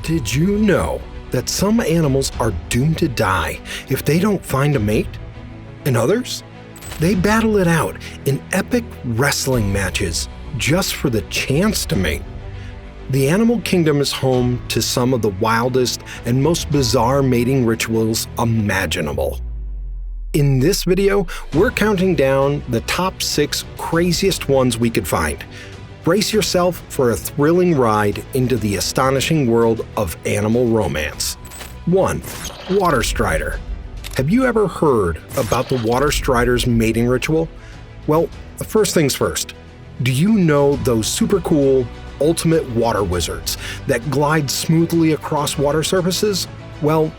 Did you know that some animals are doomed to die if they don't find a mate? And others? They battle it out in epic wrestling matches just for the chance to mate. The animal kingdom is home to some of the wildest and most bizarre mating rituals imaginable. In this video, we're counting down the top 6 craziest ones we could find. Brace yourself for a thrilling ride into the astonishing world of animal romance. 1. Water strider. Have you ever heard about the water strider's mating ritual? Well, first things first. Do you know those super cool, ultimate water wizards that glide smoothly across water surfaces? Well,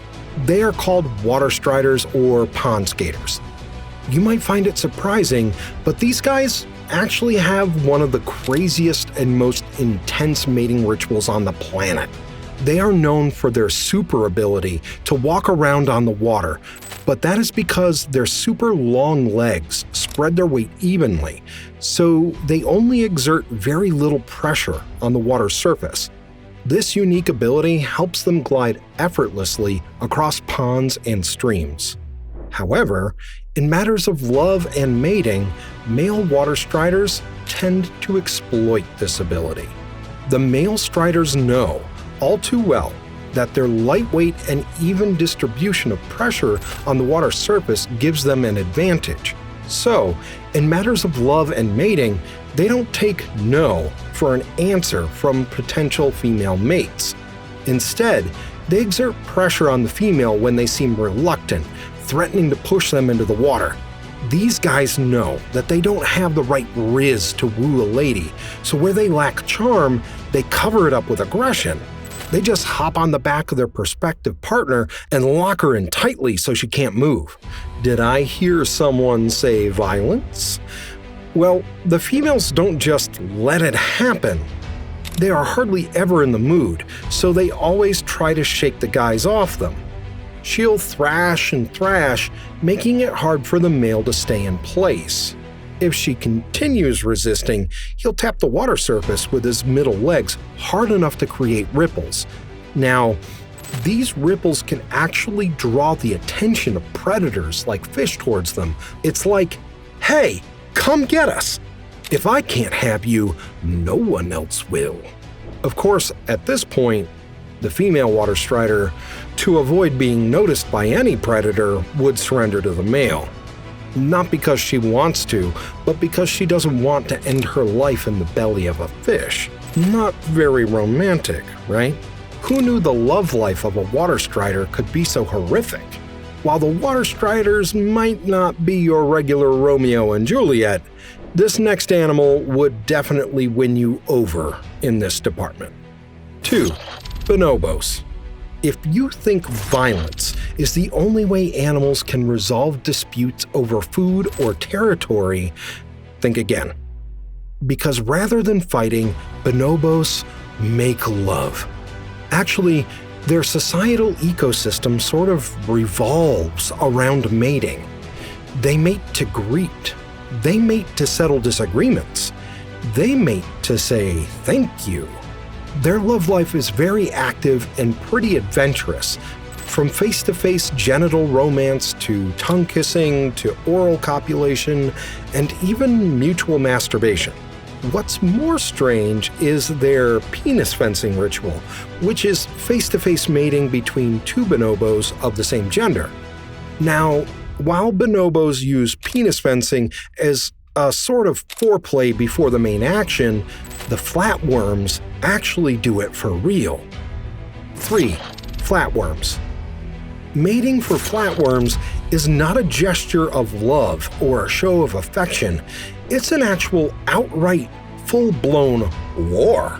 they are called water striders or pond skaters. You might find it surprising, but these guys actually have one of the craziest and most intense mating rituals on the planet. They are known for their super ability to walk around on the water, but that is because their super long legs spread their weight evenly, so they only exert very little pressure on the water's surface. This unique ability helps them glide effortlessly across ponds and streams. However, in matters of love and mating, male water striders tend to exploit this ability. The male striders know all too well that their lightweight and even distribution of pressure on the water surface gives them an advantage. So, in matters of love and mating, they don't take no for an answer from potential female mates. Instead, they exert pressure on the female when they seem reluctant, threatening to push them into the water. These guys know that they don't have the right riz to woo a lady, so where they lack charm, they cover it up with aggression. They just hop on the back of their prospective partner and lock her in tightly so she can't move. Did I hear someone say violence? Well, the females don't just let it happen. They are hardly ever in the mood, so they always try to shake the guys off them. She'll thrash and thrash, making it hard for the male to stay in place. If she continues resisting, he'll tap the water surface with his middle legs hard enough to create ripples. Now, these ripples can actually draw the attention of predators like fish towards them. It's like, hey, come get us. If I can't have you, no one else will. Of course, at this point, the female water strider, to avoid being noticed by any predator, would surrender to the male. Not because she wants to, but because she doesn't want to end her life in the belly of a fish. Not very romantic, right? Who knew the love life of a water strider could be so horrific? While the water striders might not be your regular Romeo and Juliet, this next animal would definitely win you over in this department. 2. Bonobos. If you think violence is the only way animals can resolve disputes over food or territory, think again. Because rather than fighting, bonobos make love. Actually, their societal ecosystem sort of revolves around mating. They mate to greet. They mate to settle disagreements. They mate to say thank you. Their love life is very active and pretty adventurous, from face-to-face genital romance to tongue kissing to oral copulation and even mutual masturbation. What's more strange is their penis fencing ritual, which is face-to-face mating between 2 bonobos of the same gender. Now, while bonobos use penis fencing as a sort of foreplay before the main action, the flatworms actually do it for real. 3. Flatworms. Mating for flatworms is not a gesture of love or a show of affection. It's an actual outright, full-blown war.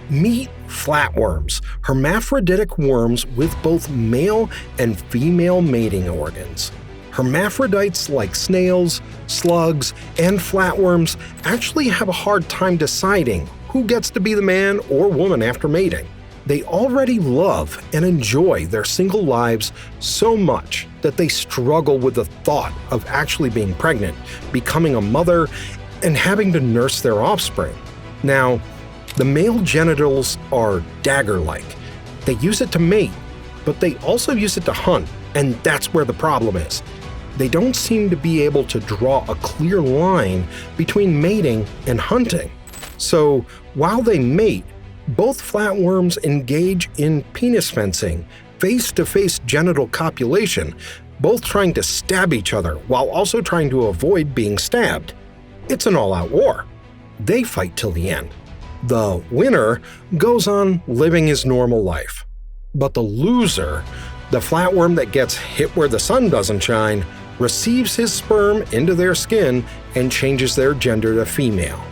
Meet flatworms, hermaphroditic worms with both male and female mating organs. Hermaphrodites like snails, slugs, and flatworms actually have a hard time deciding who gets to be the man or woman after mating. They already love and enjoy their single lives so much that they struggle with the thought of actually being pregnant, becoming a mother, and having to nurse their offspring. Now, the male genitals are dagger-like. They use it to mate, but they also use it to hunt, and that's where the problem is. They don't seem to be able to draw a clear line between mating and hunting. So while they mate, both flatworms engage in penis fencing, face-to-face genital copulation, both trying to stab each other while also trying to avoid being stabbed. It's an all-out war. They fight till the end. The winner goes on living his normal life. But the loser, the flatworm that gets hit where the sun doesn't shine, receives his sperm into their skin and changes their gender to female.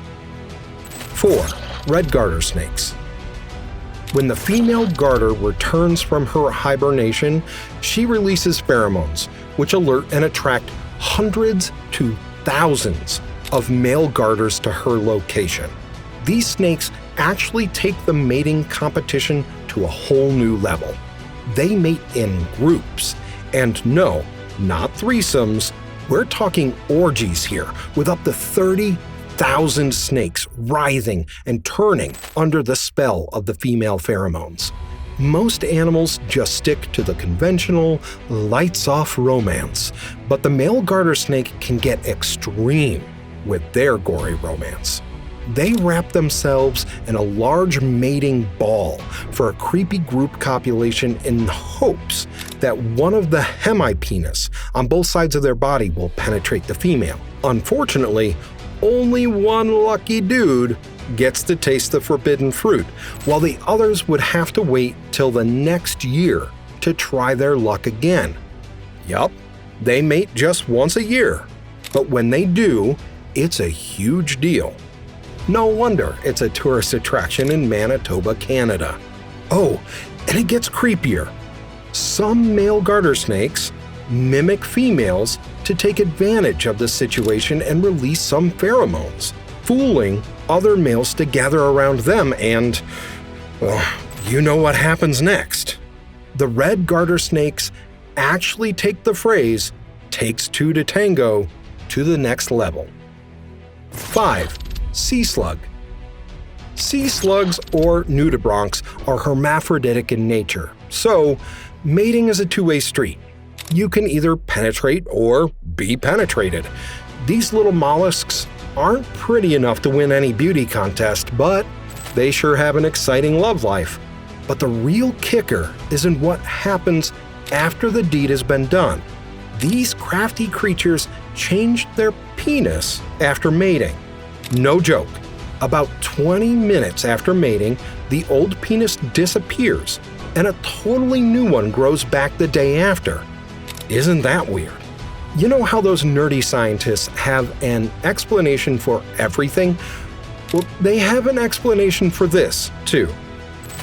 4. Red garter snakes. When the female garter returns from her hibernation, she releases pheromones, which alert and attract hundreds to thousands of male garters to her location. These snakes actually take the mating competition to a whole new level. They mate in groups, and no, not threesomes, we're talking orgies here, with up to 30,000 snakes writhing and turning under the spell of the female pheromones. Most animals just stick to the conventional, lights-off romance, but the male garter snake can get extreme with their gory romance. They wrap themselves in a large mating ball for a creepy group copulation in hopes that one of the hemipenis on both sides of their body will penetrate the female. Unfortunately, only one lucky dude gets to taste the forbidden fruit, while the others would have to wait till the next year to try their luck again. Yup, they mate just once a year, but when they do, it's a huge deal. No wonder it's a tourist attraction in Manitoba, Canada. Oh, and it gets creepier. Some male garter snakes mimic females to take advantage of the situation and release some pheromones, fooling other males to gather around them and, well, you know what happens next. The red garter snakes actually take the phrase, "takes two to tango," to the next level. 5. Sea slug. Sea slugs, or nudibranchs, are hermaphroditic in nature, so mating is a two-way street. You can either penetrate or be penetrated. These little mollusks aren't pretty enough to win any beauty contest, but they sure have an exciting love life. But the real kicker is in what happens after the deed has been done. These crafty creatures changed their penis after mating. No joke. About 20 minutes after mating, the old penis disappears, and a totally new one grows back the day after. Isn't that weird? You know how those nerdy scientists have an explanation for everything? Well, they have an explanation for this, too.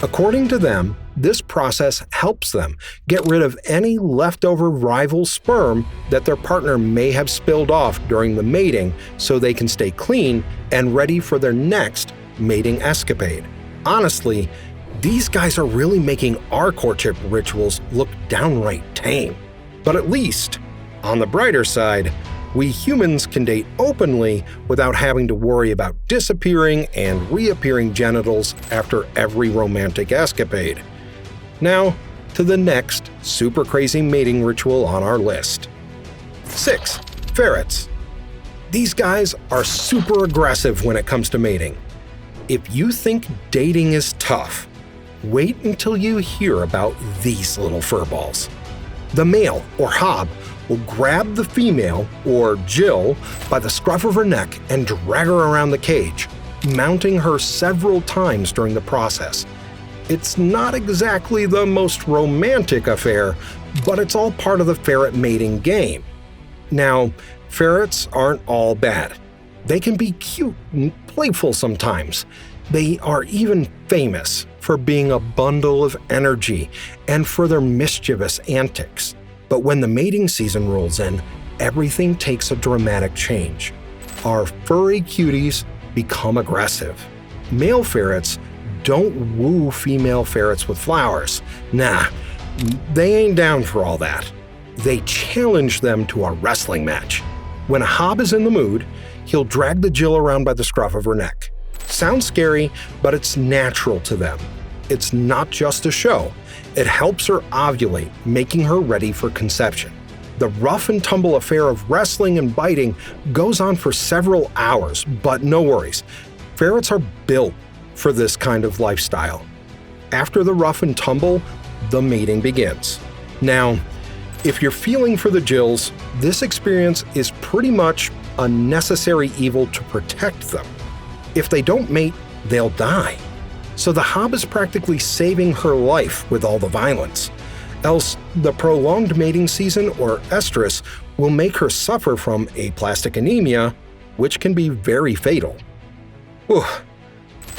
According to them, this process helps them get rid of any leftover rival sperm that their partner may have spilled off during the mating so they can stay clean and ready for their next mating escapade. Honestly, these guys are really making our courtship rituals look downright tame. But at least, on the brighter side, we humans can date openly without having to worry about disappearing and reappearing genitals after every romantic escapade. Now, to the next super crazy mating ritual on our list. 6. Ferrets. These guys are super aggressive when it comes to mating. If you think dating is tough, wait until you hear about these little furballs. The male, or hob, will grab the female, or Jill, by the scruff of her neck and drag her around the cage, mounting her several times during the process. It's not exactly the most romantic affair, but it's all part of the ferret mating game. Now, ferrets aren't all bad. They can be cute and playful sometimes. They are even famous for being a bundle of energy and for their mischievous antics. But when the mating season rolls in, everything takes a dramatic change. Our furry cuties become aggressive. Male ferrets don't woo female ferrets with flowers. Nah, they ain't down for all that. They challenge them to a wrestling match. When a hob is in the mood, he'll drag the Jill around by the scruff of her neck. Sounds scary, but it's natural to them. it's not just a show. It helps her ovulate, making her ready for conception. The rough and tumble affair of wrestling and biting goes on for several hours, but no worries. Ferrets are built for this kind of lifestyle. After the rough and tumble, the mating begins. Now, if you're feeling for the Jills, this experience is pretty much a necessary evil to protect them. If they don't mate, they'll die. So the Hob is practically saving her life with all the violence. Else, the prolonged mating season, or estrus, will make her suffer from aplastic anemia, which can be very fatal. Whew.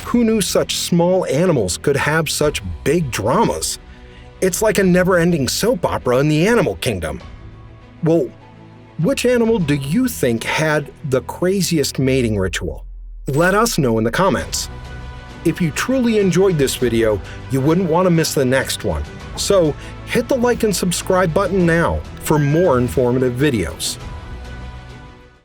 Who knew such small animals could have such big dramas? It's like a never-ending soap opera in the animal kingdom. Well, which animal do you think had the craziest mating ritual? Let us know in the comments. If you truly enjoyed this video, you wouldn't want to miss the next one. So hit the like and subscribe button now for more informative videos.